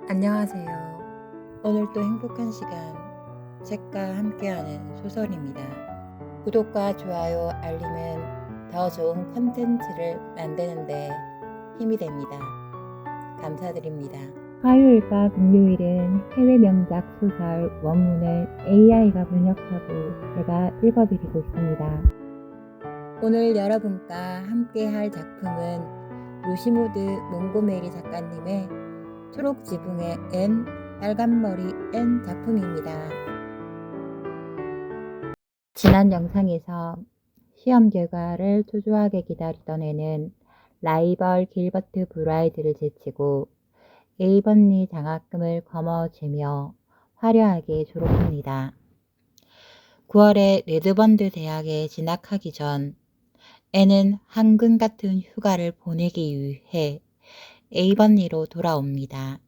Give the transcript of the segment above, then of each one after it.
안녕하세요. 오늘도 행복한 시간, 책과 함께하는 소설입니다. 구독과 좋아요, 알림은 더 좋은 컨텐츠를 만드는데 힘이 됩니다. 감사드립니다. 화요일과 금요일은 해외 명작 소설 원문을 AI가 번역하고 제가 읽어드리고 있습니다. 오늘 여러분과 함께할 작품은 루시모드 몽고메리 작가님의 초록 지붕의 N, 빨간 머리 N 작품입니다. 지난 영상에서 시험 결과를 초조하게 기다리던 애는 라이벌 길버트 브라이드를 제치고 에이번리 장학금을 거머쥐며 화려하게 졸업합니다. 9월에 레드번드 대학에 진학하기 전 애는 황금 같은 휴가를 보내기 위해 에이번리로 돌아옵니다.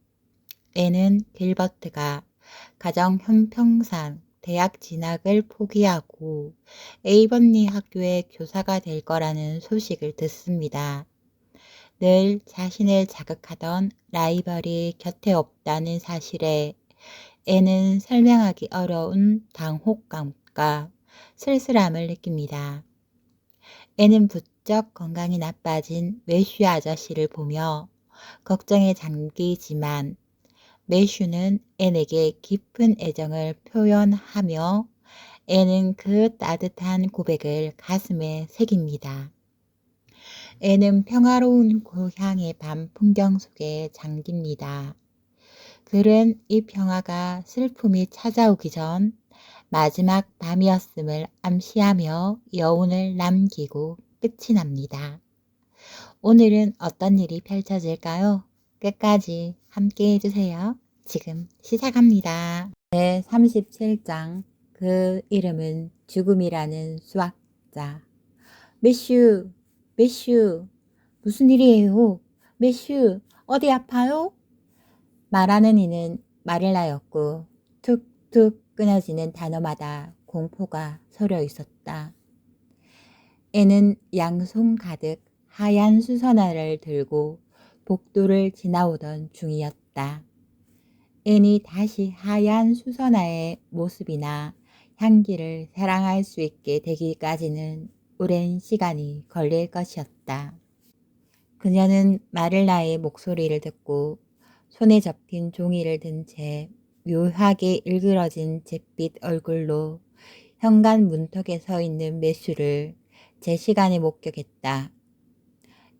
애는 길버트가 가정 형평상 대학 진학을 포기하고 에이번리 학교의 교사가 될 거라는 소식을 듣습니다. 늘 자신을 자극하던 라이벌이 곁에 없다는 사실에 애는 설명하기 어려운 당혹감과 쓸쓸함을 느낍니다. 애는 부쩍 건강이 나빠진 매슈 아저씨를 보며 걱정에 잠기지만 매슈는 앤에게 깊은 애정을 표현하며 애는 그 따뜻한 고백을 가슴에 새깁니다. 애는 평화로운 고향의 밤 풍경 속에 잠깁니다. 글은 이 평화가 슬픔이 찾아오기 전 마지막 밤이었음을 암시하며 여운을 남기고 끝이 납니다. 오늘은 어떤 일이 펼쳐질까요? 끝까지 함께 해주세요. 지금 시작합니다. 네, 37장. 그 이름은 죽음이라는 수학자. 매슈, 매슈, 무슨 일이에요? 매슈, 어디 아파요? 말하는 이는 마릴라였고 툭툭 끊어지는 단어마다 공포가 서려 있었다. 애는 양손 가득 하얀 수선화를 들고 복도를 지나오던 중이었다. 애니 다시 하얀 수선화의 모습이나 향기를 사랑할 수 있게 되기까지는 오랜 시간이 걸릴 것이었다. 그녀는 마릴라의 목소리를 듣고 손에 접힌 종이를 든 채 묘하게 일그러진 잿빛 얼굴로 현관 문턱에 서 있는 매슈를 제 시간에 목격했다.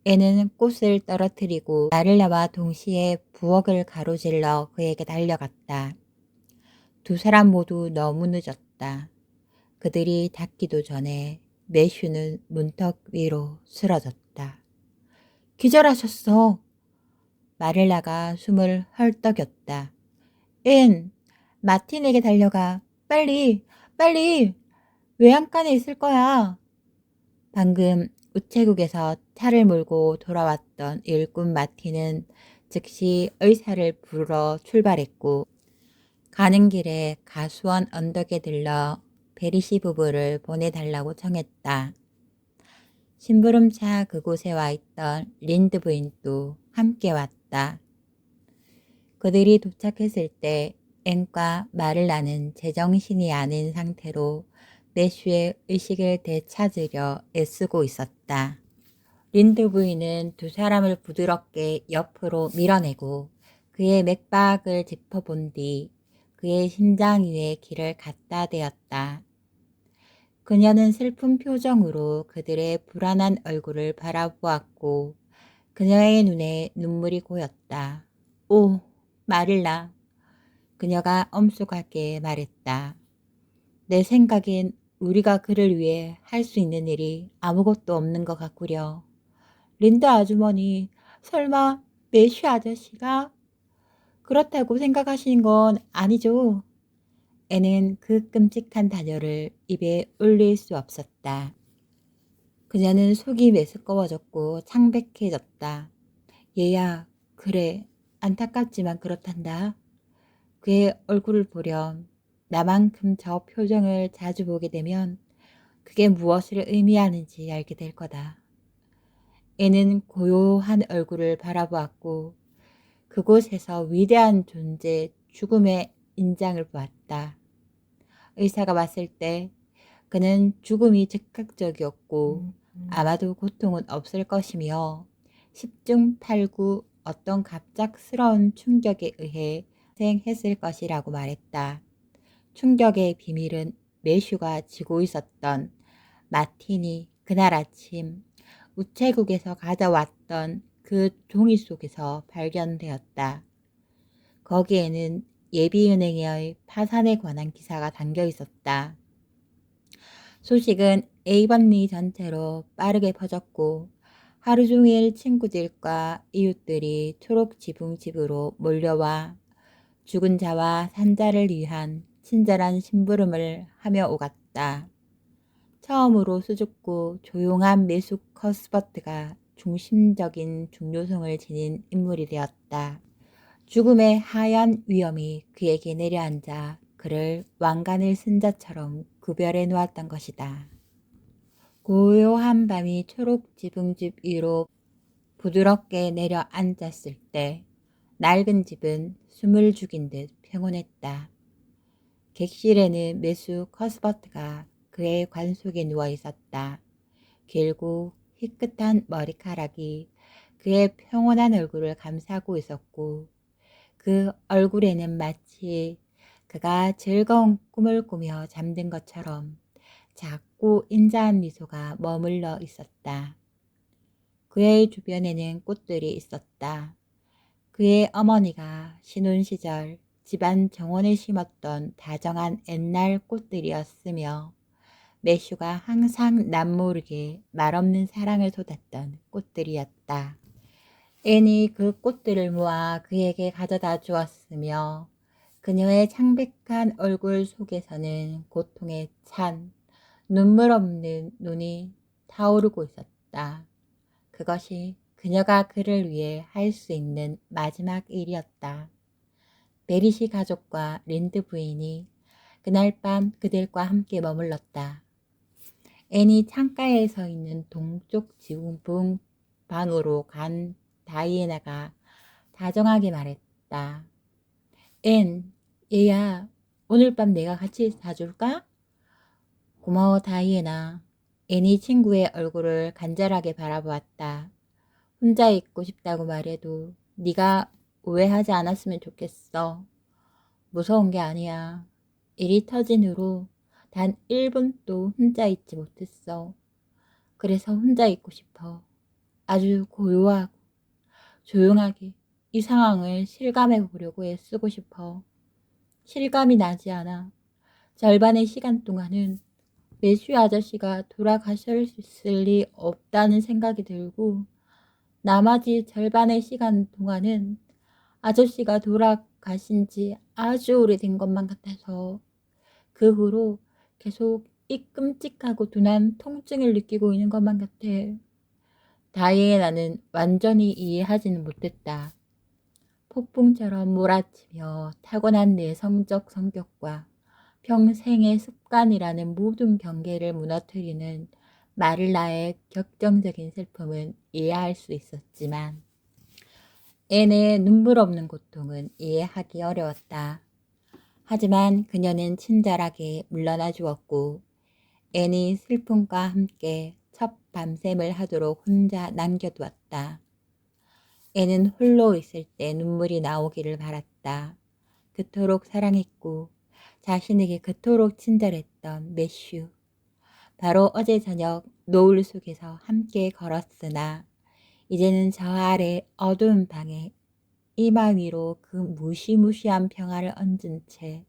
애는 꽃을 떨어뜨리고 마릴라와 동시에 부엌을 가로질러 그에게 달려갔다. 두 사람 모두 너무 늦었다. 그들이 닿기도 전에 매슈는 문턱 위로 쓰러졌다. 기절하셨어. 마릴라가 숨을 헐떡였다. 앤, 마틴에게 달려가. 빨리, 빨리. 외양간에 있을 거야. 방금 우체국에서 차를 몰고 돌아왔던 일꾼 마틴은 즉시 의사를 부르러 출발했고 가는 길에 가수원 언덕에 들러 베리시 부부를 보내달라고 청했다. 심부름차 그곳에 와 있던 린드 부인도 함께 왔다. 그들이 도착했을 때 앤과 마릴라는 제정신이 아닌 상태로 매슈의 의식을 되찾으려 애쓰고 있었다. 린드 부인은 두 사람을 부드럽게 옆으로 밀어내고 그의 맥박을 짚어본 뒤 그의 심장 위에 귀를 갖다 대었다. 그녀는 슬픈 표정으로 그들의 불안한 얼굴을 바라보았고 그녀의 눈에 눈물이 고였다. 오, 마릴라. 그녀가 엄숙하게 말했다. 내 생각엔 우리가 그를 위해 할 수 있는 일이 아무것도 없는 것 같구려. 린드 아주머니, 설마 매슈 아저씨가 그렇다고 생각하시는 건 아니죠? 애는 그 끔찍한 단어를 입에 올릴 수 없었다. 그녀는 속이 메스꺼워졌고 창백해졌다. 얘야, 그래, 안타깝지만 그렇단다. 그의 얼굴을 보렴. 나만큼 저 표정을 자주 보게 되면 그게 무엇을 의미하는지 알게 될 거다. 애는 고요한 얼굴을 바라보았고 그곳에서 위대한 존재 죽음의 인장을 보았다. 의사가 왔을 때 그는 죽음이 즉각적이었고 아마도 고통은 없을 것이며 10중 8구 어떤 갑작스러운 충격에 의해 생했을 것이라고 말했다. 충격의 비밀은 매슈가 쥐고 있었던 마틴이 그날 아침 우체국에서 가져왔던 그 종이 속에서 발견되었다. 거기에는 예비은행의 파산에 관한 기사가 담겨 있었다. 소식은 에이번리 전체로 빠르게 퍼졌고 하루 종일 친구들과 이웃들이 초록 지붕집으로 몰려와 죽은 자와 산자를 위한 친절한 심부름을 하며 오갔다. 처음으로 수줍고 조용한 매수 커스버트가 중심적인 중요성을 지닌 인물이 되었다. 죽음의 하얀 위험이 그에게 내려앉아 그를 왕관을 쓴 자처럼 구별해 놓았던 것이다. 고요한 밤이 초록 지붕집 위로 부드럽게 내려앉았을 때 낡은 집은 숨을 죽인 듯 평온했다. 객실에는 매수 커스버트가 그의 관 속에 누워 있었다. 길고 희끗한 머리카락이 그의 평온한 얼굴을 감싸고 있었고 그 얼굴에는 마치 그가 즐거운 꿈을 꾸며 잠든 것처럼 작고 인자한 미소가 머물러 있었다. 그의 주변에는 꽃들이 있었다. 그의 어머니가 신혼 시절 집안 정원에 심었던 다정한 옛날 꽃들이었으며 매슈가 항상 남모르게 말없는 사랑을 쏟았던 꽃들이었다. 앤이 그 꽃들을 모아 그에게 가져다 주었으며 그녀의 창백한 얼굴 속에서는 고통에 찬 눈물 없는 눈이 타오르고 있었다. 그것이 그녀가 그를 위해 할 수 있는 마지막 일이었다. 베리시 가족과 린드 부인이 그날 밤 그들과 함께 머물렀다. 앤이 창가에 서 있는 동쪽 지붕 방으로 간 다이애나가 다정하게 말했다. 앤, 얘야, 오늘 밤 내가 같이 자줄까? 고마워, 다이애나. 앤이 친구의 얼굴을 간절하게 바라보았다. 혼자 있고 싶다고 말해도 네가 오해하지 않았으면 좋겠어. 무서운 게 아니야. 일이 터진 후로 단 1분도 혼자 있지 못했어. 그래서 혼자 있고 싶어. 아주 고요하고 조용하게 이 상황을 실감해 보려고 애쓰고 싶어. 실감이 나지 않아. 절반의 시간 동안은 매슈 아저씨가 돌아가셨을 리 없다는 생각이 들고 나머지 절반의 시간 동안은 아저씨가 돌아가신 지 아주 오래된 것만 같아서 그 후로 계속 이 끔찍하고 둔한 통증을 느끼고 있는 것만 같아. 다이애나는 완전히 이해하지는 못했다. 폭풍처럼 몰아치며 타고난 내성적 성격과 평생의 습관이라는 모든 경계를 무너뜨리는 마릴라의 격정적인 슬픔은 이해할 수 있었지만 앤의 눈물 없는 고통은 이해하기 어려웠다. 하지만 그녀는 친절하게 물러나 주었고 앤이 슬픔과 함께 첫 밤샘을 하도록 혼자 남겨두었다. 앤은 홀로 있을 때 눈물이 나오기를 바랐다. 그토록 사랑했고 자신에게 그토록 친절했던 매슈. 바로 어제 저녁 노을 속에서 함께 걸었으나 이제는 저 아래 어두운 방에 이마 위로 그 무시무시한 평화를 얹은 채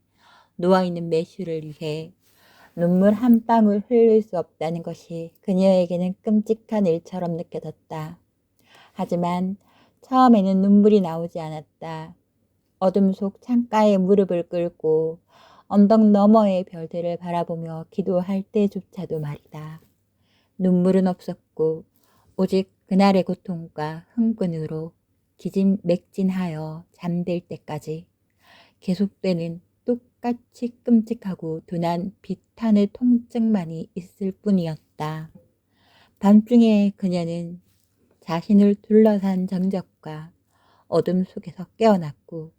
누워있는 매슈를 위해 눈물 한 방울 흘릴 수 없다는 것이 그녀에게는 끔찍한 일처럼 느껴졌다. 하지만 처음에는 눈물이 나오지 않았다. 어둠 속 창가에 무릎을 꿇고 언덕 너머의 별들을 바라보며 기도할 때조차도 말이다. 눈물은 없었고 오직 그날의 고통과 흥분으로 기진맥진하여 잠들 때까지 계속되는 똑같이 끔찍하고 둔한 비탄의 통증만이 있을 뿐이었다. 밤중에 그녀는 자신을 둘러싼 정적과 어둠 속에서 깨어났고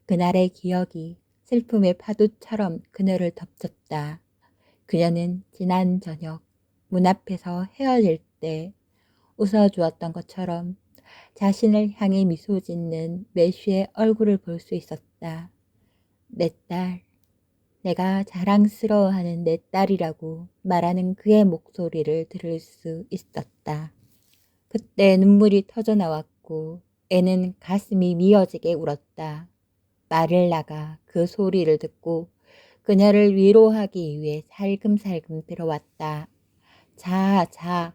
그날의 기억이 슬픔의 파도처럼 그녀를 덮쳤다. 그녀는 지난 저녁 문 앞에서 헤어질 때 웃어주었던 것처럼 자신을 향해 미소 짓는 매슈의 얼굴을 볼 수 있었다. 내 딸, 내가 자랑스러워하는 내 딸이라고 말하는 그의 목소리를 들을 수 있었다. 그때 눈물이 터져 나왔고 애는 가슴이 미어지게 울었다. 말을 나가 그 소리를 듣고 그녀를 위로하기 위해 살금살금 들어왔다. 자, 자,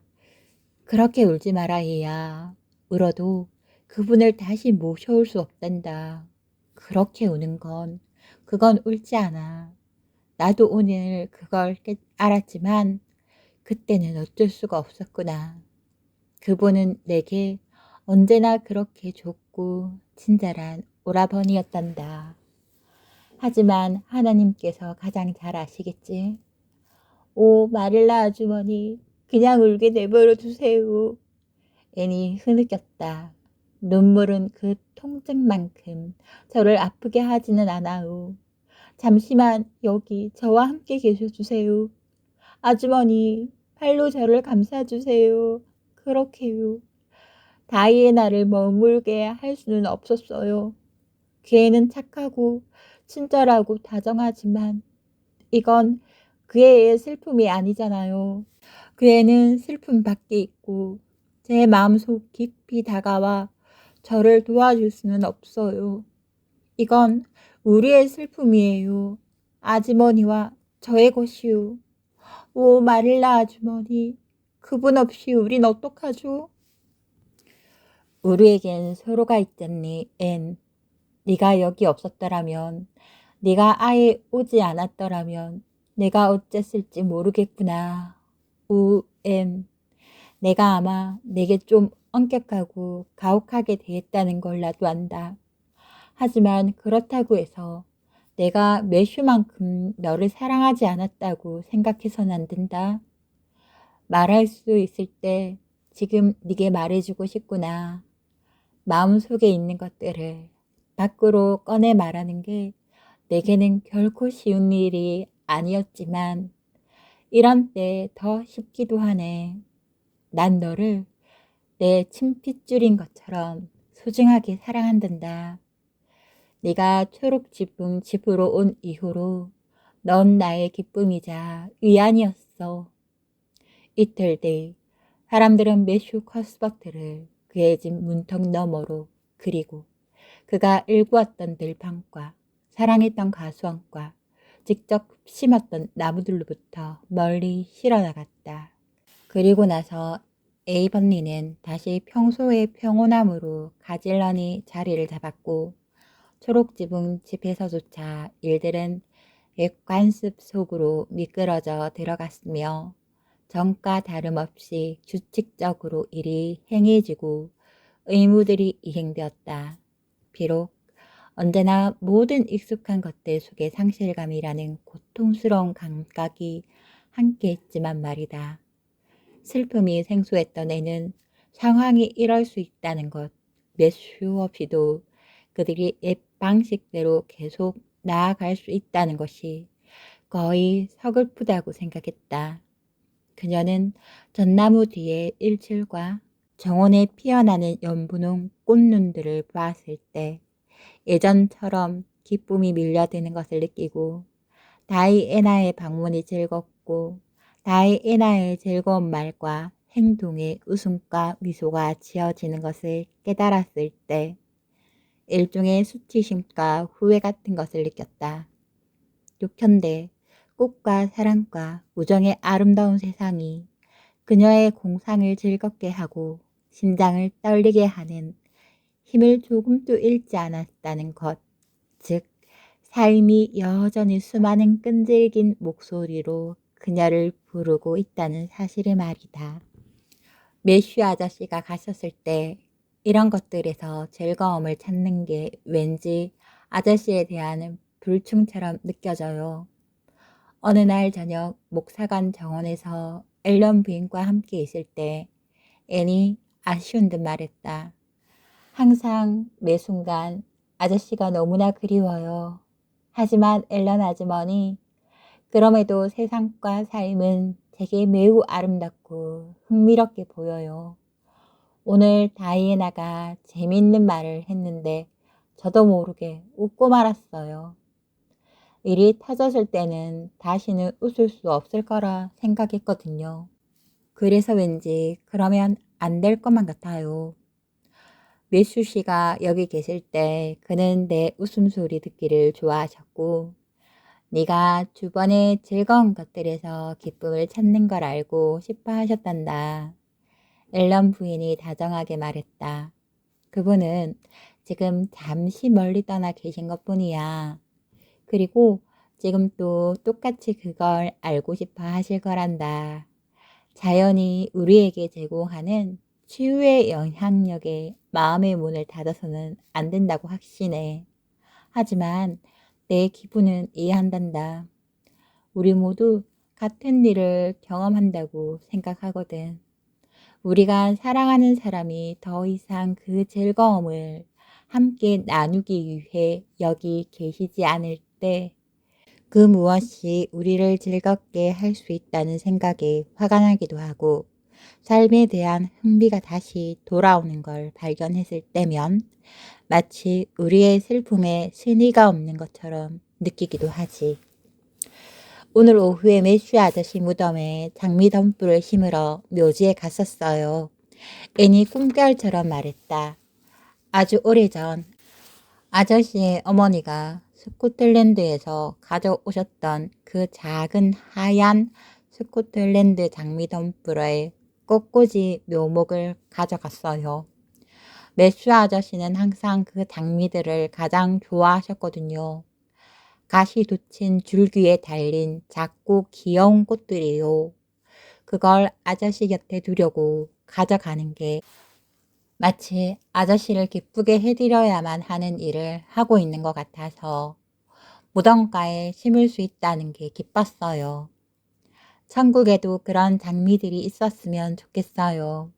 그렇게 울지 마라 얘야. 울어도 그분을 다시 모셔올 수 없단다. 그렇게 우는 그건 옳지 않아. 나도 오늘 그걸 알았지만 그때는 어쩔 수가 없었구나. 그분은 내게 언제나 그렇게 좋고 친절한 오라버니였단다. 하지만 하나님께서 가장 잘 아시겠지. 오, 마릴라 아주머니, 그냥 울게 내버려 두세요. 애니 흐느꼈다. 눈물은 그 통증만큼 저를 아프게 하지는 않아요. 잠시만 여기 저와 함께 계셔주세요. 아주머니, 팔로 저를 감싸주세요. 그렇게요. 다이애나를 머물게 할 수는 없었어요. 그 애는 착하고 친절하고 다정하지만 이건 그 애의 슬픔이 아니잖아요. 그 애는 슬픔밖에 있고 제 마음속 깊이 다가와 저를 도와줄 수는 없어요. 이건 우리의 슬픔이에요. 아주머니와 저의 것이요. 오, 마릴라 아주머니, 그분 없이 우린 어떡하죠? 우리에겐 서로가 있잖니, 앤. 네가 여기 없었더라면, 네가 아예 오지 않았더라면 내가 어쨌을지 모르겠구나. 우, 앤. 내가 아마 내게 좀 엄격하고 가혹하게 대했다는 걸 나도 안다. 하지만 그렇다고 해서 내가 매슈만큼 너를 사랑하지 않았다고 생각해서는 안 된다. 말할 수 있을 때 지금 네게 말해주고 싶구나. 마음속에 있는 것들을 밖으로 꺼내 말하는 게 내게는 결코 쉬운 일이 아니었지만 이런 때 더 쉽기도 하네. 난 너를 내 친핏줄인 것처럼 소중하게 사랑한단다. 네가 초록지붕 집으로 온 이후로 넌 나의 기쁨이자 위안이었어. 이틀 뒤 사람들은 매슈 커스버트를 그의 집 문턱 너머로 그리고 그가 일구었던 들판과 사랑했던 가수원과 직접 심었던 나무들로부터 멀리 실어나갔다. 그리고 나서 에이번리는 다시 평소의 평온함으로 가질러니 자리를 잡았고 초록지붕 집에서조차 일들은 객관습 속으로 미끄러져 들어갔으며 전과 다름없이 규칙적으로 일이 행해지고 의무들이 이행되었다. 비록 언제나 모든 익숙한 것들 속에 상실감이라는 고통스러운 감각이 함께했지만 말이다. 슬픔이 생소했던 애는 상황이 이럴 수 있다는 것 몇 수 없이도 그들이 옛 방식대로 계속 나아갈 수 있다는 것이 거의 서글프다고 생각했다. 그녀는 전나무 뒤의 일출과 정원에 피어나는 연분홍 꽃눈들을 보았을 때 예전처럼 기쁨이 밀려드는 것을 느끼고 다이애나의 방문이 즐겁고 다이애나의 즐거운 말과 행동에 웃음과 미소가 지어지는 것을 깨달았을 때 일종의 수치심과 후회 같은 것을 느꼈다. 육현대 꽃과 사랑과 우정의 아름다운 세상이 그녀의 공상을 즐겁게 하고 심장을 떨리게 하는 힘을 조금도 잃지 않았다는 것, 즉 삶이 여전히 수많은 끈질긴 목소리로 그녀를 부르고 있다는 사실의 말이다. 매슈 아저씨가 가셨을 때 이런 것들에서 즐거움을 찾는 게 왠지 아저씨에 대한 불충처럼 느껴져요. 어느 날 저녁 목사관 정원에서 앨런 부인과 함께 있을 때 앤이 아쉬운 듯 말했다. 항상 매 순간 아저씨가 너무나 그리워요. 하지만 앨런 아주머니, 그럼에도 세상과 삶은 제게 매우 아름답고 흥미롭게 보여요. 오늘 다이애나가 재미있는 말을 했는데 저도 모르게 웃고 말았어요. 일이 터졌을 때는 다시는 웃을 수 없을 거라 생각했거든요. 그래서 왠지 그러면 안 될 것만 같아요. 매수 씨가 여기 계실 때 그는 내 웃음소리 듣기를 좋아하셨고, 네가 주변의 즐거운 것들에서 기쁨을 찾는 걸 알고 싶어 하셨단다. 앨런 부인이 다정하게 말했다. 그분은 지금 잠시 멀리 떠나 계신 것뿐이야. 그리고 지금 또 똑같이 그걸 알고 싶어 하실 거란다. 자연이 우리에게 제공하는 치유의 영향력에 마음의 문을 닫아서는 안 된다고 확신해. 하지만 내 기분은 이해한단다. 우리 모두 같은 일을 경험한다고 생각하거든. 우리가 사랑하는 사람이 더 이상 그 즐거움을 함께 나누기 위해 여기 계시지 않을 때 그 무엇이 우리를 즐겁게 할 수 있다는 생각에 화가 나기도 하고, 삶에 대한 흥미가 다시 돌아오는 걸 발견했을 때면 마치 우리의 슬픔에 신의가 없는 것처럼 느끼기도 하지. 오늘 오후에 매슈 아저씨 무덤에 장미 덤불을 심으러 묘지에 갔었어요. 애니 꿈결처럼 말했다. 아주 오래전 아저씨의 어머니가 스코틀랜드에서 가져오셨던 그 작은 하얀 스코틀랜드 장미 덤불의 꽃꽂이 묘목을 가져갔어요. 매슈 아저씨는 항상 그 장미들을 가장 좋아하셨거든요. 가시 돋친 줄기에 달린 작고 귀여운 꽃들이요. 그걸 아저씨 곁에 두려고 가져가는 게 마치 아저씨를 기쁘게 해드려야만 하는 일을 하고 있는 것 같아서 무덤가에 심을 수 있다는 게 기뻤어요. 천국에도 그런 장미들이 있었으면 좋겠어요.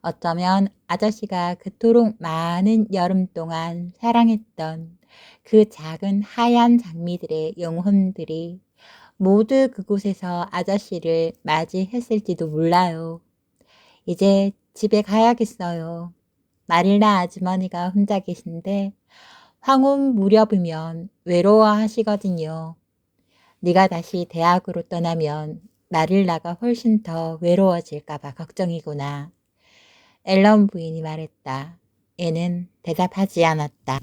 어쩌면 아저씨가 그토록 많은 여름 동안 사랑했던 그 작은 하얀 장미들의 영혼들이 모두 그곳에서 아저씨를 맞이했을지도 몰라요. 이제 집에 가야겠어요. 마릴라 아주머니가 혼자 계신데 황혼 무렵이면 외로워하시거든요. 네가 다시 대학으로 떠나면 마릴라가 훨씬 더 외로워질까봐 걱정이구나. 앨런 부인이 말했다. 애는 대답하지 않았다.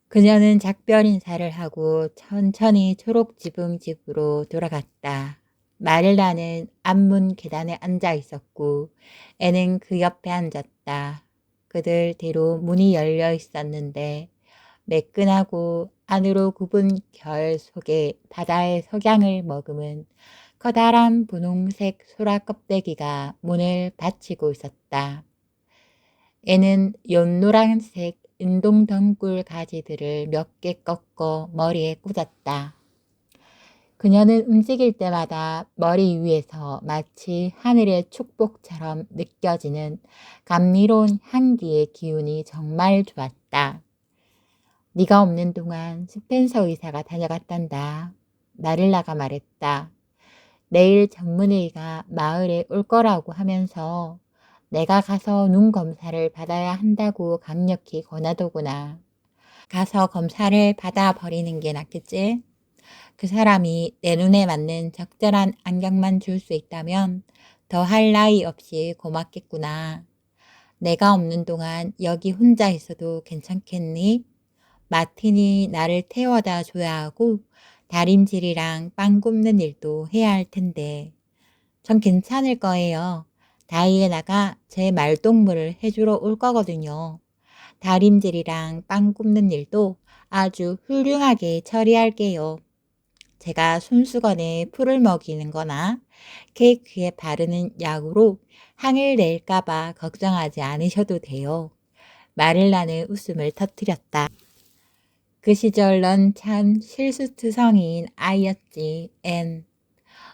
그녀는 작별 인사를 하고 천천히 초록지붕 집으로 돌아갔다. 마릴라는 앞문 계단에 앉아 있었고 애는 그 옆에 앉았다. 그들 뒤로 문이 열려 있었는데 매끈하고 안으로 굽은 결 속에 바다의 석양을 머금은 커다란 분홍색 소라 껍데기가 문을 받치고 있었다. 애는 연노란색 운동덩굴 가지들을 몇 개 꺾어 머리에 꽂았다. 그녀는 움직일 때마다 머리 위에서 마치 하늘의 축복처럼 느껴지는 감미로운 향기의 기운이 정말 좋았다. 네가 없는 동안 스펜서 의사가 다녀갔단다. 마릴라가 말했다. 내일 전문의가 마을에 올 거라고 하면서 내가 가서 눈 검사를 받아야 한다고 강력히 권하더구나. 가서 검사를 받아버리는 게 낫겠지? 그 사람이 내 눈에 맞는 적절한 안경만 줄 수 있다면 더 할 나위 없이 고맙겠구나. 내가 없는 동안 여기 혼자 있어도 괜찮겠니? 마틴이 나를 태워다 줘야 하고 다림질이랑 빵 굽는 일도 해야 할 텐데. 전 괜찮을 거예요. 다이애나가 제 말동무를 해주러 올 거거든요. 다림질이랑 빵 굽는 일도 아주 훌륭하게 처리할게요. 제가 손수건에 풀을 먹이는 거나 케이크에 바르는 약으로 향을 낼까봐 걱정하지 않으셔도 돼요. 마릴라는 웃음을 터뜨렸다. 그 시절 넌 참 실수투성이인 아이였지, 앤.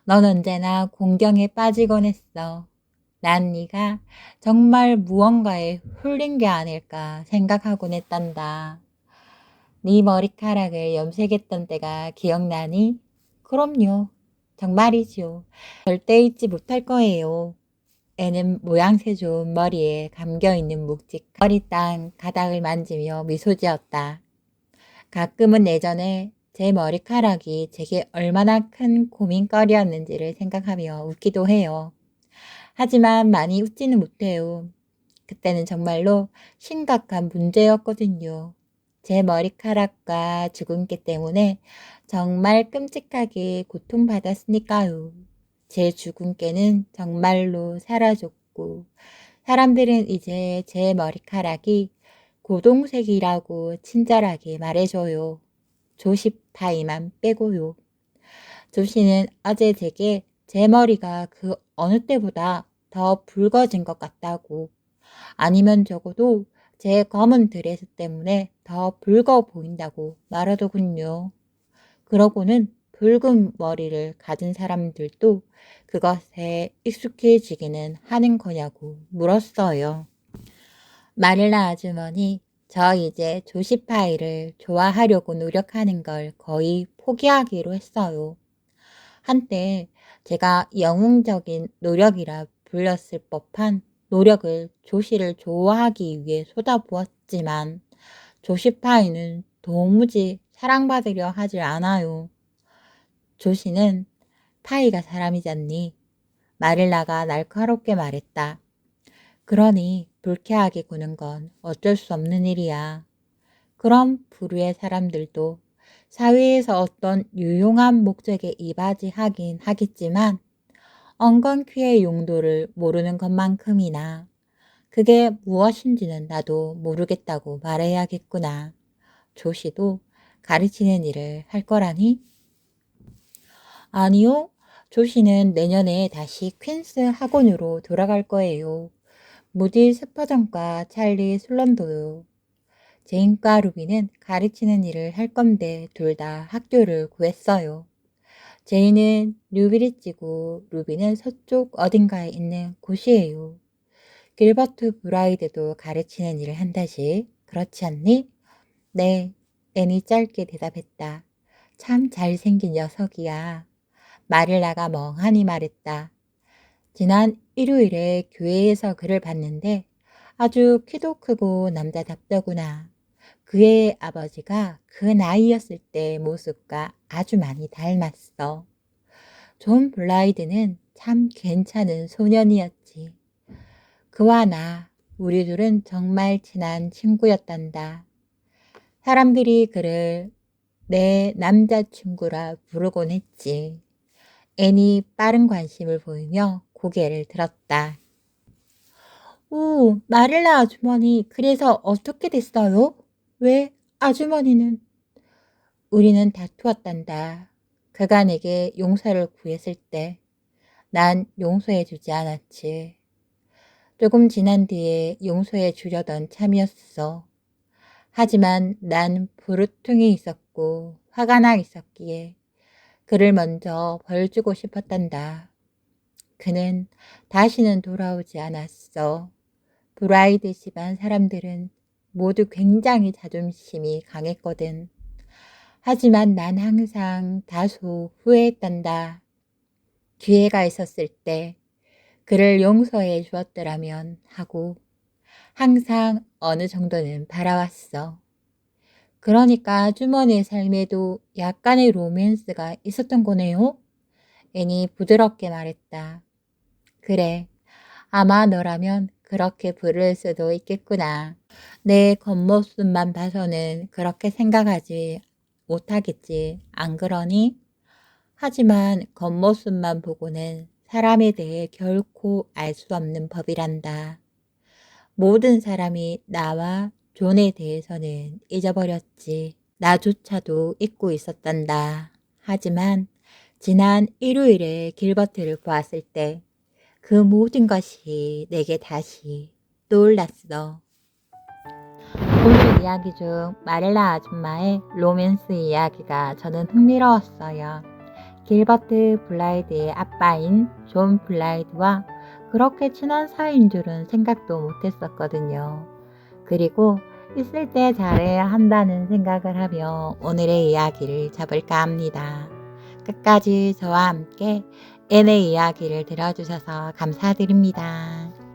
넌 언제나 공경에 빠지곤 했어. 난 네가 정말 무언가에 홀린 게 아닐까 생각하곤 했단다. 네 머리카락을 염색했던 때가 기억나니? 그럼요. 정말이지요. 절대 잊지 못할 거예요. 애는 모양새 좋은 머리에 감겨있는 묵직 머리 땅 가닥을 만지며 미소 지었다. 가끔은 예전에 제 머리카락이 제게 얼마나 큰 고민거리였는지를 생각하며 웃기도 해요. 하지만 많이 웃지는 못해요. 그때는 정말로 심각한 문제였거든요. 제 머리카락과 주근깨 때문에 정말 끔찍하게 고통받았으니까요. 제 주근깨는 정말로 사라졌고, 사람들은 이제 제 머리카락이 고동색이라고 친절하게 말해줘요. 조시파이만 빼고요. 조씨는 어제 제게 제 머리가 그 어느 때보다 더 붉어진 것 같다고, 아니면 적어도 제 검은 드레스 때문에 더 붉어 보인다고 말하더군요. 그러고는 붉은 머리를 가진 사람들도 그것에 익숙해지기는 하는 거냐고 물었어요. 마릴라 아주머니, 저 이제 조시파이를 좋아하려고 노력하는 걸 거의 포기하기로 했어요. 한때 제가 영웅적인 노력이라 불렸을 법한 노력을 조시를 좋아하기 위해 쏟아부었지만 조시파이는 도무지 사랑받으려 하질 않아요. 조시는 파이가 사람이잖니. 마릴라가 날카롭게 말했다. 그러니 불쾌하게 구는 건 어쩔 수 없는 일이야. 그럼 부류의 사람들도 사회에서 어떤 유용한 목적에 이바지하긴 하겠지만 엉겅퀴의 용도를 모르는 것만큼이나 그게 무엇인지는 나도 모르겠다고 말해야겠구나. 조씨도 가르치는 일을 할 거라니? 아니요. 조씨는 내년에 다시 퀸스 학원으로 돌아갈 거예요. 무디 스퍼전과 찰리 슬럼도요. 제인과 루비는 가르치는 일을 할 건데 둘 다 학교를 구했어요. 제인은 뉴비리지고 루비는 서쪽 어딘가에 있는 곳이에요. 길버트 브라이드도 가르치는 일을 한다지. 그렇지 않니? 네, 앤이 짧게 대답했다. 참 잘생긴 녀석이야. 마릴라가 멍하니 말했다. 지난 일요일에 교회에서 그를 봤는데 아주 키도 크고 남자답더구나. 그의 아버지가 그 나이였을 때 모습과 아주 많이 닮았어. 존 블라이드는 참 괜찮은 소년이었지. 그와 나, 우리 둘은 정말 친한 친구였단다. 사람들이 그를 내 남자친구라 부르곤 했지. 앤이 빠른 관심을 보이며 고개를 들었다. 오, 마릴라 아주머니, 그래서 어떻게 됐어요? 왜 아주머니는? 우리는 다투었단다. 그가 내게 용서를 구했을 때 난 용서해 주지 않았지. 조금 지난 뒤에 용서해 주려던 참이었어. 하지만 난 부르퉁이 있었고 화가 나 있었기에 그를 먼저 벌 주고 싶었단다. 그는 다시는 돌아오지 않았어. 브라이드 집안 사람들은 모두 굉장히 자존심이 강했거든. 하지만 난 항상 다소 후회했단다. 기회가 있었을 때 그를 용서해 주었더라면 하고 항상 어느 정도는 바라왔어. 그러니까 아주머니의 삶에도 약간의 로맨스가 있었던 거네요? 앤이 부드럽게 말했다. 그래, 아마 너라면 그렇게 부를 수도 있겠구나. 내 겉모습만 봐서는 그렇게 생각하지 못하겠지. 안 그러니? 하지만 겉모습만 보고는 사람에 대해 결코 알 수 없는 법이란다. 모든 사람이 나와 존에 대해서는 잊어버렸지. 나조차도 잊고 있었단다. 하지만 지난 일요일에 길버트를 보았을 때 그 모든 것이 내게 다시 떠올랐어. 오늘 이야기 중 마릴라 아줌마의 로맨스 이야기가 저는 흥미로웠어요. 길버트 블라이드의 아빠인 존 블라이드와 그 그렇게 친한 사이인 줄은 생각도 못했었거든요. 그리고 있을 때 잘해야 한다는 생각을 하며 오늘의 이야기를 접을까 합니다. 끝까지 저와 함께 N의 이야기를 들어주셔서 감사드립니다.